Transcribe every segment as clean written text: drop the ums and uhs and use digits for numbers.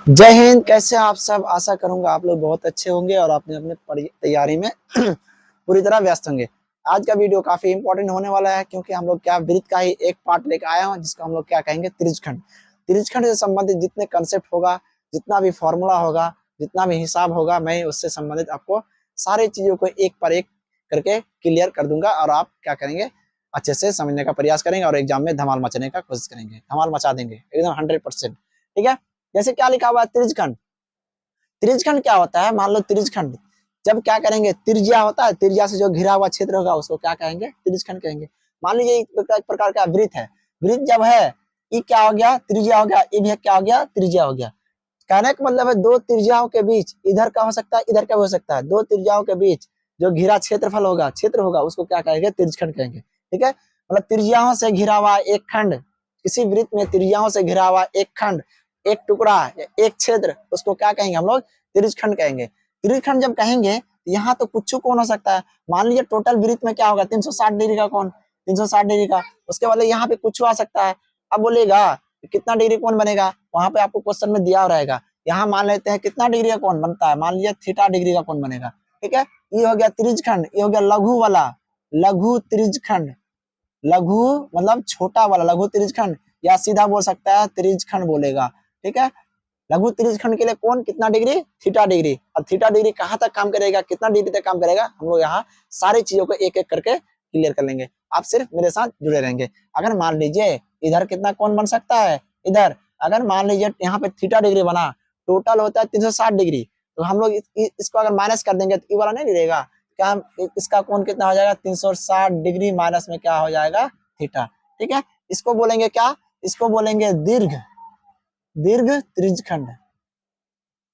जय हिंद। कैसे हैं आप सब? आशा करूंगा आप लोग बहुत अच्छे होंगे और अपने अपने तैयारी में पूरी तरह व्यस्त होंगे। आज का वीडियो काफी इंपॉर्टेंट होने वाला है क्योंकि हम लोग क्या वृत्त का ही एक पार्ट लेकर आया हूं जिसको हम लोग क्या कहेंगे, त्रिज्यखंड। त्रिज्यखंड से संबंधित जितने कंसेप्ट होगा, जितना भी फॉर्मूला होगा, जितना भी हिसाब होगा, मैं उससे संबंधित आपको सारी चीजों को एक पर एक करके क्लियर कर दूंगा और आप क्या करेंगे, अच्छे से समझने का प्रयास करेंगे और एग्जाम में धमाल मचाने का कोशिश करेंगे। धमाल मचा देंगे एकदम 100%। ठीक है। जैसे क्या लिखा हुआ है, त्रिज्यखंड। त्रिज्यखंड क्या होता है? मान लो त्रिज्यखंड जब क्या करेंगे, त्रिज्या होता है, त्रिज्या से जो घिरा हुआ क्षेत्र होगा उसको क्या कहेंगे, त्रिज्यखंड कहेंगे। मान लीजिए एक प्रकार का वृत्त है। वृत्त जब है, ये क्या हो गया, त्रिज्या हो गया, ये भी क्या हो गया, त्रिज्या हो गया। कहने का मतलब है दो त्रिज्याओं के बीच, इधर का हो सकता है, इधर का भी हो सकता है, दो त्रिज्याओं के बीच जो घिरा क्षेत्रफल होगा, क्षेत्र होगा, उसको क्या कहेंगे, त्रिज्यखंड कहेंगे। ठीक है। मतलब त्रिज्याओं से घिरा हुआ एक खंड, किसी वृत्त में त्रिज्याओं से घिरा हुआ एक खंड, एक टुकड़ा, एक क्षेत्र, उसको क्या कहेंगे हम लोग, त्रिज्यखंड कहेंगे। त्रिज्यखंड जब कहेंगे यहाँ तो कुछ कोण हो सकता है। मान लीजिए टोटल वृत्त में क्या होगा, 360 डिग्री का कोण, 360 डिग्री का। उसके बाद यहाँ पे कुछ आ सकता है। अब बोलेगा कितना डिग्री कोण बनेगा, वहां पे आपको क्वेश्चन में दिया रहेगा। यहाँ मान लेते हैं कितना डिग्री का कोण बनता है, मान लीजिए थीटा डिग्री का कोण बनेगा। ठीक है। ये हो गया त्रिज्यखंड, ये हो गया लघु वाला, लघु त्रिज्यखंड। लघु मतलब छोटा वाला लघु त्रिज्यखंड, या सीधा बोल सकता है त्रिज्यखंड बोलेगा। ठीक है। लघु त्रिज्यखंड के लिए कोण कितना डिग्री, थीटा डिग्री। अब थीटा डिग्री कहाँ तक काम करेगा, कितना डिग्री तक काम करेगा, हम लोग यहाँ सारी चीजों को एक एक करके क्लियर कर लेंगे। आप सिर्फ मेरे साथ जुड़े रहेंगे। अगर मान लीजिए इधर कितना कोण बन सकता है, इधर अगर मान लीजिए यहाँ पे थीटा डिग्री बना, टोटल होता है 360 डिग्री, तो हम लोग इसको अगर माइनस कर देंगे तो ये वाला नहीं रहेगा क्या, इसका कोण कितना हो जाएगा, 360 डिग्री माइनस में क्या हो जाएगा, थीटा। ठीक है। इसको बोलेंगे क्या, इसको बोलेंगे दीर्घ, दीर्घ त्रिज्यखंड,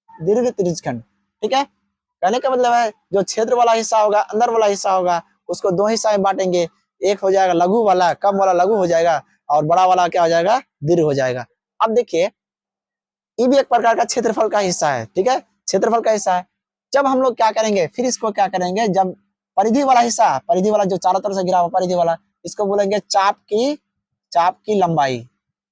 दीर्घ त्रिज्यखंड। ठीक है। कहने का मतलब है जो क्षेत्र वाला हिस्सा होगा, अंदर वाला हिस्सा होगा, उसको दो हिस्सा में बांटेंगे। एक हो जाएगा लघु वाला, कम वाला लघु हो जाएगा, और बड़ा वाला क्या हो जाएगा, दीर्घ हो जाएगा। अब देखिए ये भी एक प्रकार का क्षेत्रफल का हिस्सा है। ठीक है। क्षेत्रफल का हिस्सा है। जब हम लोग क्या करेंगे, फिर इसको क्या करेंगे, जब परिधि वाला हिस्सा, परिधि वाला जो चारों तरफ से घिरा हुआ परिधि वाला, इसको बोलेंगे चाप की लंबाई,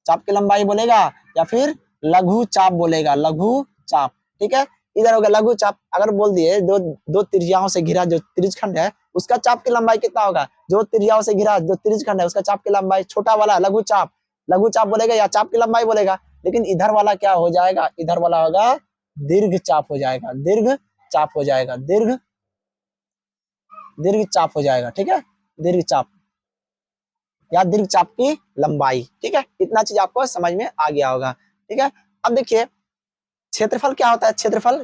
चाप की लंबाई बोलेगा, या फिर लघु चाप बोलेगा, लघु चाप। ठीक है। इधर हो गया लघु चाप। अगर बोल दिए दो दो त्रिज्याओं से घिरा जो त्रिज्यखंड है, उसका चाप की लंबाई कितना होगा, जो त्रिज्याओं से घिरा जो त्रिज्यखंड है उसका चाप की लंबाई, छोटा वाला लघु चाप बोलेगा या चाप की लंबाई बोलेगा। लेकिन इधर वाला क्या हो जाएगा, इधर वाला होगा दीर्घ चाप हो जाएगा, दीर्घ चाप हो जाएगा, दीर्घ चाप हो जाएगा। ठीक है। दीर्घ चाप या दीर्घ चाप की लंबाई। ठीक है। इतना चीज आपको समझ में आ गया होगा। ठीक है। अब देखिए क्षेत्रफल क्या होता है, क्षेत्रफल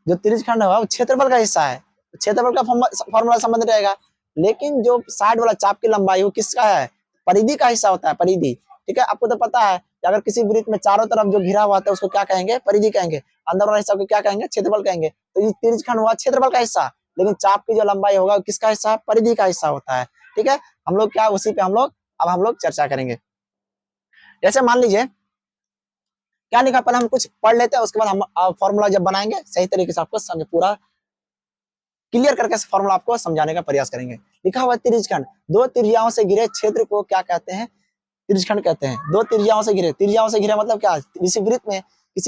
जो त्रिज्यखंड है वो क्षेत्रफल का हिस्सा है, क्षेत्रफल का फॉर्मूला संबंध रहेगा। लेकिन जो साइड वाला चाप की लंबाई वो किसका है, परिधि का हिस्सा होता है, परिधि। ठीक है। आपको तो पता है कि अगर किसी वृत्त में चारों तरफ जो घिरा हुआ होता है उसको क्या कहेंगे, परिधि कहेंगे। अंदर वाला हिस्सा को क्या कहेंगे, क्षेत्रफल कहेंगे। तो ये त्रिज्यखंड हुआ क्षेत्रफल का हिस्सा, लेकिन चाप की जो लंबाई होगा किसका हिस्सा है, परिधि का हिस्सा होता है। ठीक है। हम लोग क्या उसी पे हम लोग चर्चा करेंगे। जैसे मान लीजिए क्या लिखा, पहले हम कुछ पढ़ लेते हैं, उसके बाद हम फॉर्मूला जब बनाएंगे सही तरीके से आपको समझ पूरा क्लियर करके फॉर्मूला आपको समझाने का प्रयास करेंगे। लिखा हुआ त्रिज्यखंड, दो त्रिज्याओं से घिरे क्षेत्र को क्या कहते हैं, त्रिज्यखंड कहते हैं। दो त्रिज्याओं से घिरे, त्रिज्याओं से घिरे मतलब क्या, किसी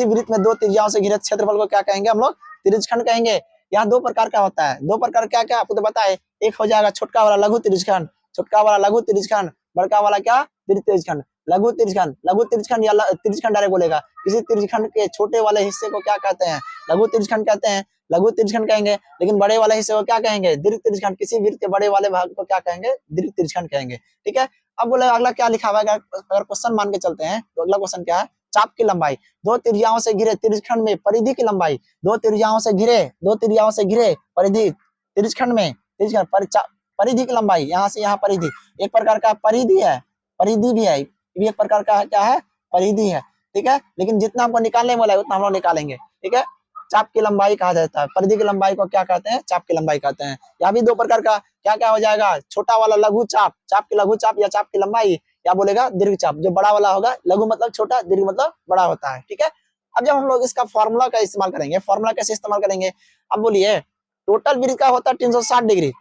वृत्त में दो त्रिज्याओं से घिरे क्षेत्रफल को क्या कहेंगे, हम लोग त्रिज्यखंड कहेंगे। यहाँ दो प्रकार का होता है, दो प्रकार क्या क्या आपको तो पता है। एक हो जाएगा छोटका वाला लघु त्रिज्यखंड, छोटका वाला लघु त्रिज्यखंड, बड़का वाला क्या, दीर्घ त्रिज्यखंड। लघु त्रिज्यखंड, लघु त्रिज्यखंड या त्रिज्यखंड डायरेक्ट बोलेगा। किसी त्रिज्यखंड के छोटे वाले हिस्से को क्या कहते हैं, लघु त्रिज्यखंड कहते हैं, लघु त्रिज्यखंड कहेंगे। लेकिन बड़े वाले हिस्से को क्या कहेंगे, दीर्घ त्रिज्यखंड। किसी वृत्त के बड़े वाले भाग को क्या कहेंगे, दीर्घ त्रिज्यखंड कहेंगे। ठीक है। अब बोले अगला क्या लिखा हुआ है, अगर क्वेश्चन मान के चलते हैं तो अगला क्वेश्चन क्या है, चाप की लंबाई। दो त्रिज्याओं से घिरे त्रिज्यखंड में परिधि की लंबाई, दो त्रिज्याओं से घिरे परिधि त्रिज्यखंड में, परिधि की लंबाई, यहाँ से यहाँ परिधि, एक प्रकार का परिधि है, परिधि भी है, ये एक प्रकार का क्या है, परिधि है। ठीक है। लेकिन जितना हमको निकालने वाला है उतना हम लोग निकालेंगे। ठीक है। चाप की लंबाई कहा जाता है, परिधि की लंबाई को क्या कहते हैं, चाप की लंबाई कहते हैं। यहाँ भी दो प्रकार का क्या क्या हो जाएगा, छोटा वाला लघु चाप, चाप की लघु चाप या चाप की लंबाई, या बोलेगा दीर्घ चाप। जो बड़ा वाला होगा, लघु मतलब छोटा, दीर्घ मतलब बड़ा होता है। ठीक है। अब जब हम लोग इसका फॉर्मूला का इस्तेमाल करेंगे, फॉर्मूला कैसे इस्तेमाल करेंगे, अब बोलिए टोटल वृत्त का होता है 360 डिग्री,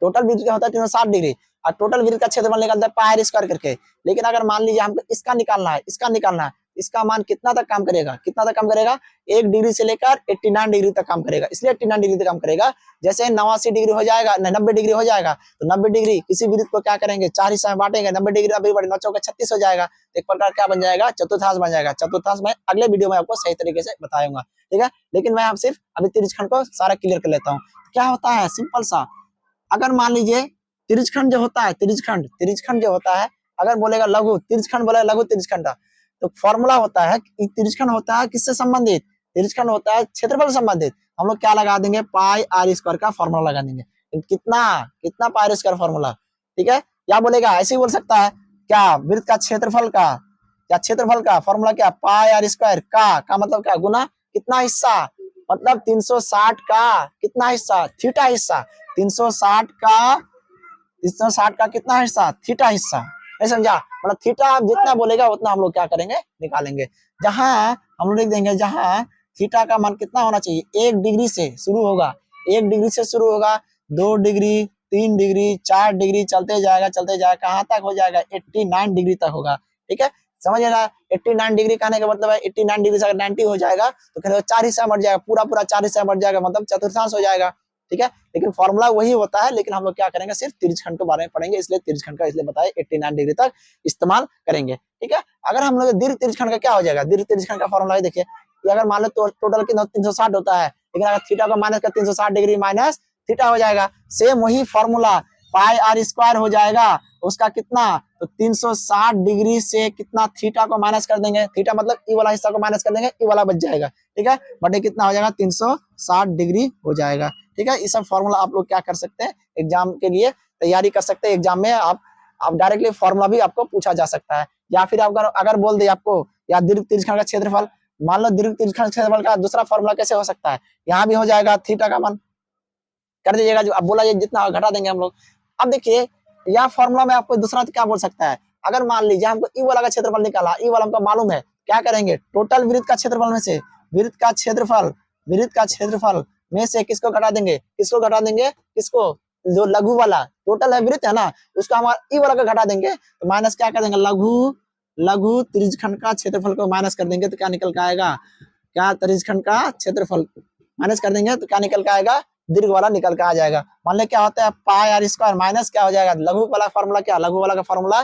टोटल वृत्त का होता है 360 डिग्री, और टोटल वृत्त का क्षेत्रफल निकलता है पाई r² करके। लेकिन अगर मान लीजिए हमको इसका निकालना है, इसका निकालना है, इसका मान कितना तक काम करेगा, कितना तक काम करेगा, 1 डिग्री से लेकर 89 डिग्री तक काम करेगा। इसलिए 89 डिग्री तक काम करेगा। जैसे 89 डिग्री हो जाएगा, 90 डिग्री हो जाएगा, तो 90 डिग्री किसी वृत्त को क्या करेंगे, 4 हिस्सा में बांटेंगे। 90 डिग्री अभी बड़े 9 चौका 36 हो जाएगा। एक प्रकार क्या बन जाएगा, चतुर्थांश बन जाएगा। चतुर्थांश मैं अगले वीडियो में आपको सही तरीके से बताऊंगा, ठीक है। लेकिन मैं आप सिर्फ अभी तिरछखंड को सारा क्लियर कर लेता हूँ। क्या होता है, सिंपल सा, अगर मान लीजिए तिरछखंड जो होता है, तिरछखंड जो होता है, अगर बोलेगा लघु तिरछखंड, बोलेगा लघु तिरछखंड, तो फॉर्मूला होता है, तिरछखंड होता है किससे संबंधित, तिरछखंड होता है क्षेत्रफल से संबंधित। हम लोग क्या लगा देंगे, पाई आर स्क्वायर का फॉर्मूला लगा देंगे। कितना कितना पाई आर स्क्वायर फॉर्मूला, ठीक है। या बोलेगा ऐसे ही बोल सकता है, क्या वृत्त का क्षेत्रफल का, क्या क्षेत्रफल का फॉर्मूला क्या, पाई आर स्क्वायर का मतलब क्या, गुना कितना हिस्सा, मतलब 360 का कितना हिस्सा, थीटा हिस्सा, 360 का कितना हिस्सा, थीटा हिस्सा, नहीं समझा। मतलब थीटा आप जितना बोलेगा उतना हम लोग क्या करेंगे, निकालेंगे। जहां हम लोग लिख देंगे, जहां थीटा का मान कितना होना चाहिए, 1 डिग्री से शुरू होगा, 1 डिग्री से शुरू होगा, 2 डिग्री, 3 डिग्री, 4 डिग्री, चलते जाएगा कहाँ तक हो जाएगा, 89 डिग्री तक होगा, ठीक है। समझ ना, 89 डिग्री कहने का मतलब है 89 डिग्री से अगर 90 हो जाएगा तो कहने 4 हिस्सा बढ़ जाएगा, पूरा 4 हिस्सा बढ़ जाएगा, मतलब चतुर्थांश हो जाएगा, ठीक है। लेकिन फॉर्मूला वही होता है, लेकिन हम लोग क्या करेंगे, सिर्फ तिरछखंड के बारे में पढ़ेंगे, इसलिए तिरछखंड का इसलिए बताए 89 डिग्री तक इस्तेमाल करेंगे, ठीक है। अगर हम लोग दीर्घ तिरछखंड का क्या हो जाएगा, दीर्घ तिरछखंड का फॉर्मूला देखिए, अगर मान लो तो टोटल कितना 360 होता है, लेकिन अगर थीटा को माइनस कर 360 डिग्री माइनस थीटा हो जाएगा। सेम वही फॉर्मूला पाई आर स्क्वायर हो जाएगा, उसका कितना, तो 360 डिग्री से कितना थीटा को माइनस कर देंगे, थीटा मतलब ई वाला हिस्सा को माइनस कर देंगे, ई वाला बच जाएगा, ठीक है। बटे कितना हो जाएगा, 360 डिग्री हो जाएगा, ठीक है। ये सब फॉर्मूला आप लोग क्या कर सकते हैं, एग्जाम के लिए तैयारी कर सकते हैं। एग्जाम में आप डायरेक्टली फॉर्मूला भी आपको पूछा जा सकता है। या फिर अगर बोल दे आपको, या दीर्घ तिरछखंड का क्षेत्रफल, मान लो दीर्घ तिरछखंड क्षेत्रफल का दूसरा फॉर्मूला कैसे हो सकता है, यहाँ भी हो जाएगा, थीटा का मान कर दीजिएगा, जो अब बोला जितना घटा देंगे हम लोग। अब देखिए, यह फॉर्मूला में आपको दूसरा क्या बोल सकता है, अगर मान लीजिए हमको ई वाला का क्षेत्रफल निकाला, ई वाला हमको मालूम है, क्या करेंगे, टोटल वृत्त का क्षेत्रफल में से वृत्त का क्षेत्रफल में से किसको घटा देंगे, किसको, जो लघु वाला टोटल है वृत्त है ना, उसका हमारा ई वाला का घटा देंगे, तो माइनस क्या कर देंगे, लघु त्रिज्यखंड का क्षेत्रफल को माइनस कर देंगे, तो क्या निकल के आएगा, क्या त्रिज्यखंड का क्षेत्रफल माइनस कर देंगे तो क्या निकल के आएगा, दीर्घ वाला निकल के आ जाएगा। मान ले क्या होता है, पाई आर स्क्वायर माइनस क्या हो जाएगा, लघु वाला फॉर्मूला क्या, लघु वाला का फॉर्मूला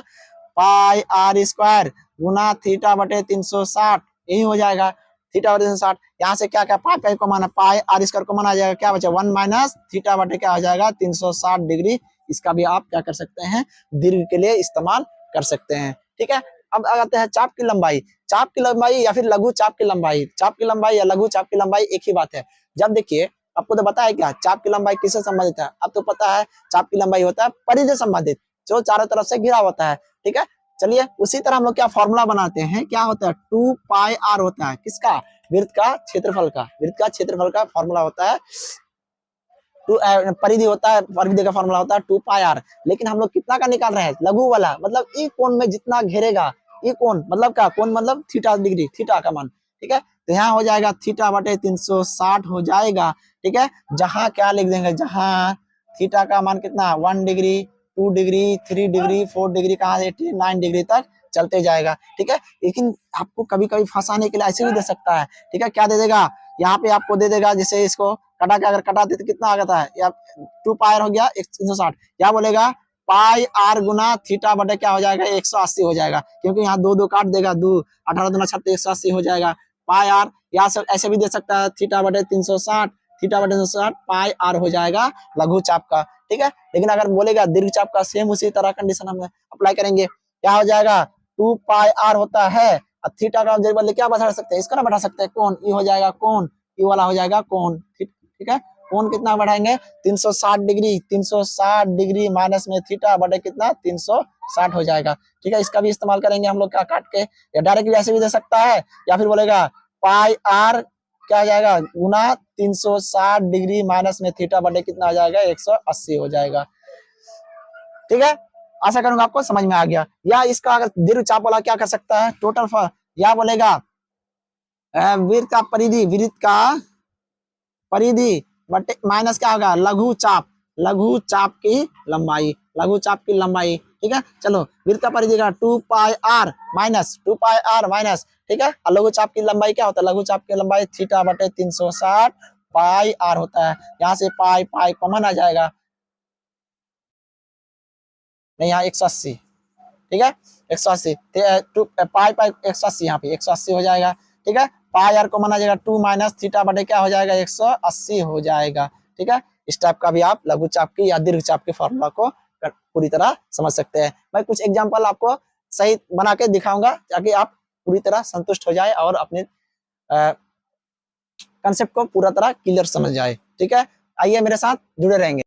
पाई आर स्क्वायर गुना थीटा बटे 360, यही हो जाएगा, थीटा बटे 360। यहाँ से क्या क्या पाई को माना, पाई आर स्क्वायर को माना आ जाएगा, क्या बचा 1 माइनस थीटा बटे क्या हो जाएगा 360 डिग्री। इसका भी आप क्या कर सकते हैं, दीर्घ के लिए इस्तेमाल कर सकते हैं, ठीक है। अब आते हैं चाप की लंबाई या फिर लघु चाप की लंबाई या लघु चाप की लंबाई एक ही बात है। जब देखिए आपको तो पता है क्या चाप की लंबाई किससे संबंधित है, अब तो पता है चाप की लंबाई होता है परिधि से संबंधित, जो चारों तरफ से घिरा होता है, ठीक है। चलिए उसी तरह हम लोग क्या फॉर्मूला बनाते हैं, क्या होता है 2 पाई आर होता है, किसका, वृत्त का क्षेत्रफल का फॉर्मूला होता है, परिधि होता है, परिधि का फॉर्मूला होता है 2 पाई आर। लेकिन हम लोग कितना का निकाल रहे हैं, लघु वाला, मतलब ई कोण में जितना घेरेगा, ई कोण मतलब क्या, कोण मतलब थीटा डिग्री, थीटा का मान, ठीक है। तो यहाँ हो जाएगा थीटा बटे 360 हो जाएगा, ठीक है। जहां क्या लिख देंगे, जहां थीटा का मान कितना 1 डिग्री 2 डिग्री 3 डिग्री 4 डिग्री कहाँ 89 डिग्री तक चलते जाएगा, ठीक है। लेकिन आपको कभी कभी फंसाने के लिए ऐसे भी दे सकता है, ठीक है। क्या दे देगा, यहाँ पे आपको दे देगा, जैसे इसको कटा के अगर कटा दे तो कितना आ जाता है, या 2 पाई आर हो गया 360, क्या बोलेगा पाई आर गुना थीटा बटे क्या हो जाएगा 180 हो जाएगा, क्योंकि यहाँ 2 काट देगा, 2 18 दूना 36 180 हो जाएगा पाई आर। या ऐसे भी दे सकता है थीटा बटे 360 पाई आर हो जाएगा लघु चाप का, ठीक है। लेकिन अगर बोलेगा दीर्घ चाप का, सेम उसी तरह कंडीशन हम अप्लाई करेंगे, क्या हो जाएगा 2 पाई आर होता है, थीटा का बदले क्या बढ़ा सकते हैं, इसको ना बढ़ा सकते हैं, कोण, ये हो जाएगा कोण, ये वाला हो जाएगा कोण, ठीक है। कोण कितना बढ़ाएंगे 360 डिग्री माइनस में थीटा बटे कितना 360 हो जाएगा, ठीक है। इसका भी इस्तेमाल करेंगे हम लोग क्या काट के, या डायरेक्टली ऐसे भी दे सकता है, या फिर बोलेगा पाई आर क्या आ जाएगा गुना 360 डिग्री माइनस में थीटा बटे कितना आ जाएगा 180 हो जाएगा, ठीक है। आशा करूंगा आपको समझ में आ गया। या इसका अगर दीर्घ चाप वाला क्या कर सकता है, टोटल या बोलेगा वृत्त का परिधि बटे माइनस क्या होगा लघु चाप की लंबाई, ठीक है। चलो वृत्त का परिधि का 2 पाई आर माइनस, ठीक है। और लघु चाप की लंबाई क्या होता है, लघु चाप की लंबाई थीटा बटे 360 पाई आर होता है। यहाँ से पाई पाई कॉमन आ जाएगा, नहीं यहाँ 180, ठीक है 180 पाई पाई 180, यहाँ पे 180 हो जाएगा, ठीक है। पाई आर कॉमन आ जाएगा, 2 माइनस थीटा बटे क्या हो जाएगा 180 हो जाएगा, ठीक है। इस टाइप का भी आप लघु चाप की या दीर्घ चाप के फॉर्मूला को पूरी तरह समझ सकते हैं। मैं कुछ एग्जांपल आपको सही बना के दिखाऊंगा ताकि आप पूरी तरह संतुष्ट हो जाए और अपने कंसेप्ट को पूरा तरह क्लियर समझ जाए, ठीक है। आइए मेरे साथ जुड़े रहेंगे।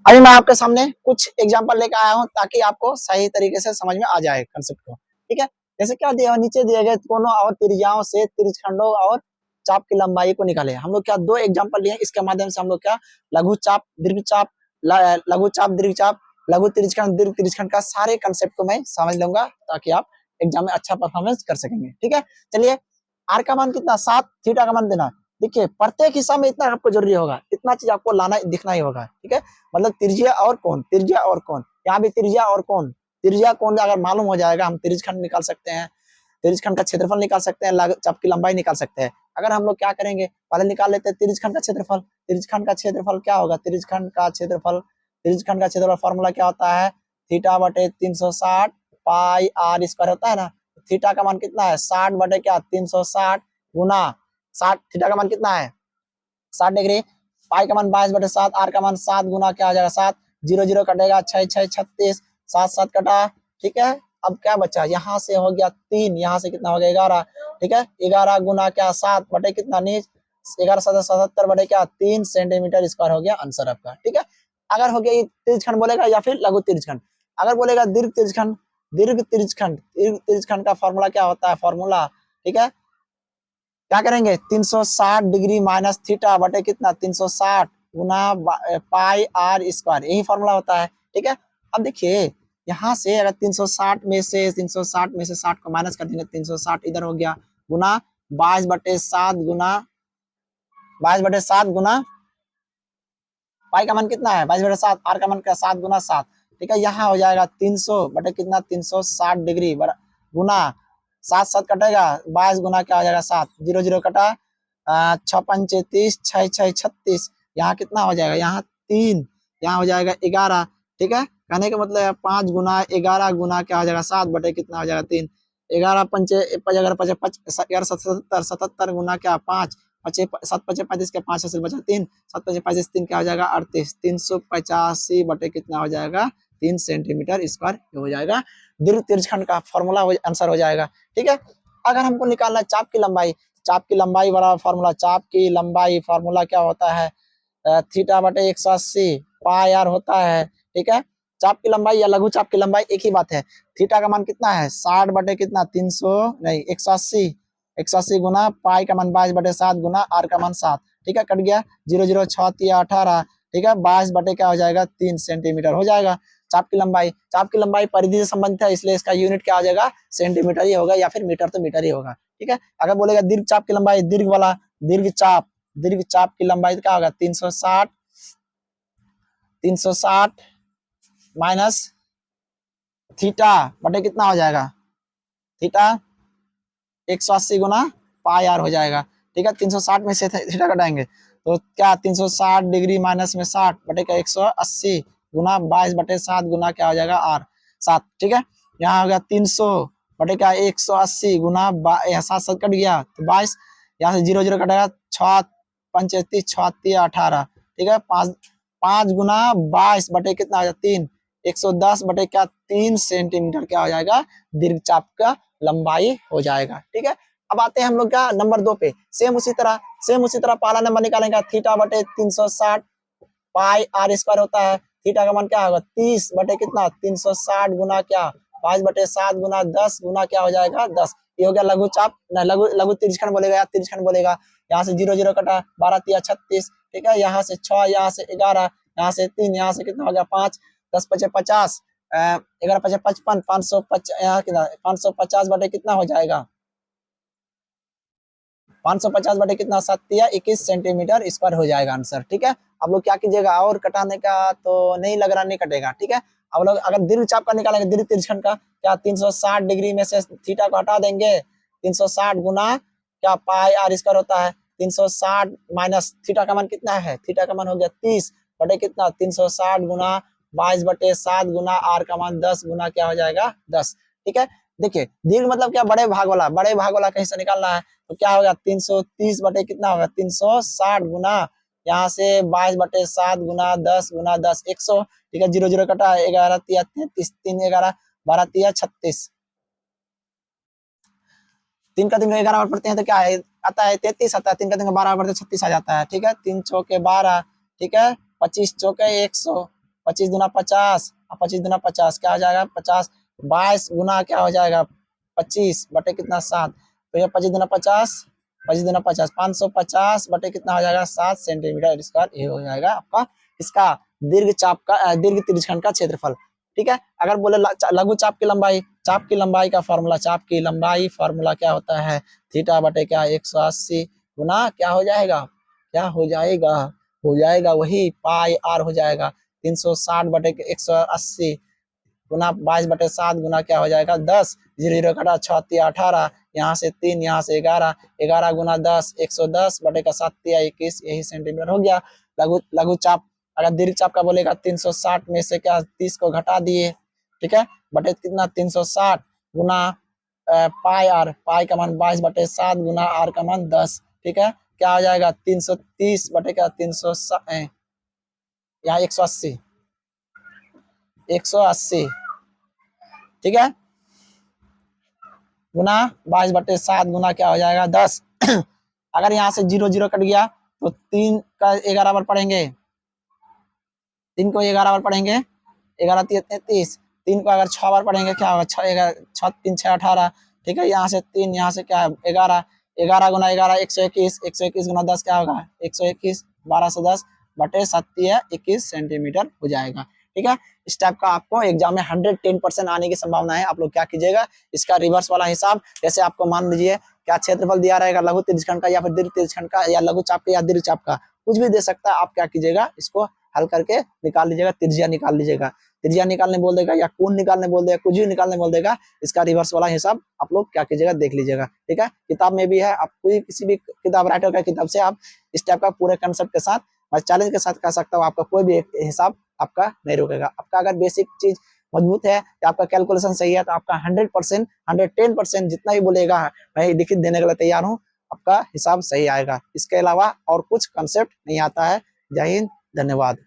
अभी मैं आपके सामने कुछ एग्जांपल लेकर आया हूं ताकि आपको सही तरीके से समझ में आ जाए कंसेप्ट को, ठीक है। जैसे क्या दिया नीचे दिए गए कोनों और त्रिज्याओं से त्रिज्यखंडों और चाप की लंबाई को निकाले। हम लोग क्या दो एग्जांपल लिए, इसके माध्यम से हम लोग क्या लघु चाप दीर्घ चाप, लघु चाप दीर्घ चाप, लघु त्रिज्यखंड दीर्घ त्रिज्यखंड का सारे कंसेप्ट को मैं समझ लूंगा ताकि आप एग्जाम में अच्छा परफॉर्मेंस कर सकेंगे, ठीक है। चलिए, आर का मान कितना 7, थीटा का मान देना। देखिए प्रत्येक हिस्सा में इतना आपको जरूरी होगा, इतना चीज आपको लाना दिखना ही होगा, ठीक है। मतलब त्रिज्या और कोण, त्रिज्या और कोण, यहाँ भी त्रिज्या और कोण, त्रिज्या कोण अगर मालूम हो जाएगा हम त्रिज्यखंड निकाल सकते हैं, त्रिज्यखंड का क्षेत्रफल निकाल सकते हैं, चाप की लंबाई निकाल सकते हैं। अगर हम लोग क्या करेंगे, पहले निकाल लेते हैं त्रिज्यखंड का क्षेत्रफल। त्रिज्यखंड का क्षेत्रफल क्या होगा, त्रिज्यखंड का क्षेत्रफल फॉर्मूला क्या होता है, थीटा बटे 360 पाई आर स्क्वायर होता है ना। थीटा का मान कितना है 60 बटे क्या 360 गुना 60, थीटा का मान कितना है 60 डिग्री, पाई का मान 22 बटे 7, आर का मान 7 गुना क्या आ जाएगा 7, 0 0 कटेगा 6 6 36, 7 7 कटा, ठीक है। अब क्या बचा, यहाँ से हो गया 3, यहाँ से कितना हो गया 11, ठीक है। 11 गुना क्या 7 बटे कितना नीच 11 7 77 बटे क्या 3 सेंटीमीटर स्क्वायर हो गया आंसर आपका, ठीक है। अगर हो गया ये त्रिज्यखंड बोलेगा या फिर लघु त्रिज्यखंड। अगर बोलेगा दीर्घ त्रिज्यखंड, दीर्घ त्रिज्यखंड का फॉर्मूला क्या होता है, फॉर्मूला, ठीक है। क्या करेंगे 360 डिग्री माइनस थीटा बटे कितना 360 गुना पाई आर स्क्वायर, यही फॉर्मूला होता है, ठीक है। अब देखिए यहाँ से अगर 360 में से 60 को माइनस कर देंगे, 360 इधर हो गया गुना 22 बटे 7 गुना 22 बटे 7 गुना पाई का मान कितना है 22 बटे 7, आर का मान क्या 7 गुना 7, ठीक है। यहाँ हो जाएगा 300 बटे कितना 360 डिग्री गुना 7 7 कटेगा 22 गुना क्या हो जाएगा 7, 0 0 कटा 6 पंचे 30, 6 6 36, यहाँ कितना हो जाएगा यहाँ 3, यहाँ हो जाएगा 11, ठीक है। कहने का मतलब है 5 गुना 11 गुना क्या हो जाएगा 7 बटे कितना हो जाएगा 3, 11 पंचे 77 गुना क्या 5, 7 पचे 35 के 5 हासिल बचा 3, 7 पचे 35 3 क्या हो जाएगा 38, 385 बटे कितना हो जाएगा 3 सेंटीमीटर स्क्वायर हो जाएगा। दीर्घ त्रिज्यखंड का फॉर्मूला आंसर हो जाएगा, ठीक है। अगर हमको निकालना है चाप की लंबाई, चाप की लंबाई बड़ा फॉर्मूला, चाप की लंबाई फॉर्मूला क्या होता है थीटा बटे 180 पाई आर होता है, ठीक है। चाप की लंबाई या लघु चाप की लंबाई एक ही बात है। थीटा का मान कितना है 60 बटे कितना 300 नहीं 180, 180 गुना पाई का मान 22 बटे 7 गुना आर का मान 7, ठीक है। कट गया 0 0 6 18, ठीक है। 22 बटे क्या हो जाएगा 3 सेंटीमीटर हो जाएगा चाप की लंबाई। चाप की लंबाई परिधि से संबंधित है इसलिए इसका यूनिट क्या हो जाएगा सेंटीमीटर ही होगा या फिर मीटर तो मीटर ही होगा, ठीक है। अगर बोलेगा दीर्घ चाप की लंबाई, दीर्घ वाला दीर्घ चाप की लंबाई क्या होगा 360 माइनस थीटा बटे कितना हो जाएगा थीटा 180 गुना पाई आर हो जाएगा, ठीक है। 360 में से थीटा घटाएंगे तो क्या 360 डिग्री माइनस में 60 बटे का 180 गुना 22 बटे 7 गुना क्या हो जाएगा आर 7, ठीक है। यहाँ हो गया 300 बटे क्या 180 गुना 7 7 कट गया तो 22, यहाँ से 0 0 कटेगा 6 पंचे 30 6 18, ठीक है। 5 गुना 22 बटे कितना हो जाएगा 3, 110 बटे क्या 3 सेंटीमीटर क्या हो जाएगा दीर्घ चाप का लंबाई हो जाएगा, ठीक है। अब आते हैं हम लोग क्या नंबर 2 पे, सेम उसी तरह पहला नंबर निकालेंगे थीटा बटे 360 पाई आर स्क्वायर होता है। थीटा का मान क्या होगा 30 बटे कितना 360 गुना क्या 22 बटे 7 गुना 10 गुना क्या हो जाएगा 10, ये हो गया लघु चाप ना लघु त्रिज्यखंड बोलेगा या त्रिज्यखंड बोलेगा। यहाँ से 0 0 कटा 12 3 36, ठीक है। यहाँ से 6, यहाँ से 11, यहाँ से 3, यहाँ से कितना हो गया 5, 10 पचे 50, 11 पचे 55, 550 बटे कितना हो जाएगा 550 बटे कितना 7 या 21 सेंटीमीटर स्क्वायर हो जाएगा आंसर, ठीक है। आप लोग क्या कीजिएगा और कटाने का तो नहीं लग रहा, नहीं कटेगा, ठीक है। आप लोग अगर दीर्घ चाप का निकालेंगे दीर्घ त्रिज्यखंड का क्या 360 डिग्री में से थीटा को हटा देंगे 360 गुना क्या पाई आर स्क्वायर होता है 360 माइनस थीटा का मान कितना है, थीटा का मान हो गया 30 बटे कितना 360 गुना 22/7 गुना आर का मान 10 गुना क्या हो जाएगा 10। ठीक है, देखिए दीर्घ मतलब क्या, बड़े भाग वाला कहीं से निकालना है तो क्या होगा 330 बटे कितना होगा 360 गुना यहाँ से 22/7 गुना 10 गुना 10 100। ठीक है, 0 0 कटा 11 तिया 33 3 11 12 तिया 36, 3 का 3 11 पढ़ते हैं तो क्या है आता है 33 आता है, 3 का 3 12 पढ़ते 36 आ जाता है। ठीक है, 3 चौके 12, ठीक है 25 चौके 100, 25 दुना 50 और 25 दुना 50 क्या हो जाएगा 50, 22 गुना क्या हो जाएगा 25 बटे कितना 7, तो ये 25 दुना 50, 25 दुना 50 550 बटे कितना हो जाएगा 7 सेंटीमीटर स्क्वायर। ये हो जाएगा आपका इसका दीर्घ चाप का दीर्घ त्रिज्यखंड का क्षेत्रफल। ठीक है, अगर बोले लघु चाप की लंबाई का फॉर्मूला, चाप की लंबाई फॉर्मूला क्या होता है थीटा बटे क्या 180 गुना क्या हो जाएगा, क्या हो जाएगा वही पाई आर हो जाएगा 360 बटे 180 गुना 22/7 गुना क्या हो जाएगा 10, 0 0 कटा 6 18, यहाँ से 3 यहाँ से 11, 11 गुना 10 110 बटे का 7 21, यही सेंटीमीटर हो गया। लघु चाप अगर दीर्घ चाप का बोलेगा 360 में से क्या 30 को घटा दिए, ठीक है बटे कितना 360 गुना पाई का मान 22/7 गुना आर का मान 10। ठीक है, क्या हो जाएगा 330 बटे क्या 360 यहाँ 180 ठीक है गुना 22/7 गुना क्या हो जाएगा 10। अगर यहाँ से 0 0 कट गया तो 3 का 11 बार पढ़ेंगे, 3 को 11 बार पढ़ेंगे 11 33, 3 को अगर 6 बार पढ़ेंगे क्या होगा 6 3 6 18। ठीक है, यहाँ से 3 यहाँ से क्या है 11, 11 गुना 11 121, 121 गुना 10 क्या होगा 121, 12 से 10 बटे 7 21 सेंटीमीटर हो जाएगा। ठीक है, इस टाइप का आपको एग्जाम में 110% आने की संभावना है। आप लोग क्या कीजिएगा इसका रिवर्स वाला हिसाब, जैसे आपको मान लीजिए क्या क्षेत्रफल दिया रहेगा लघु त्रिज्यखंड का या फिर दीर्घ त्रिज्यखंड का या लघु चाप का या दीर्घ चाप का, कुछ भी दे सकता है। आप क्या कीजिएगा इसको हल करके निकाल लीजिएगा, त्रिज्या निकाल लीजिएगा, त्रिज्या निकालने बोल देगा या कोण निकालने बोल देगा, कुछ भी निकालने बोल देगा, इसका रिवर्स वाला हिसाब आप लोग क्या कीजिएगा देख लीजिएगा। ठीक है, किताब में भी है, आप कोई किसी भी किताब राइटर का किताब से आप इस टाइप का पूरे कंसेप्ट के साथ मैं चैलेंज के साथ कह सकता हूँ आपका कोई भी एक हिसाब आपका नहीं रुकेगा। आपका अगर बेसिक चीज मजबूत है या आपका कैलकुलेशन सही है तो आपका 100% 110% जितना भी बोलेगा मैं लिखित देने के लिए तैयार हूँ, आपका हिसाब सही आएगा। इसके अलावा और कुछ कंसेप्ट नहीं आता है। जय हिंद, धन्यवाद।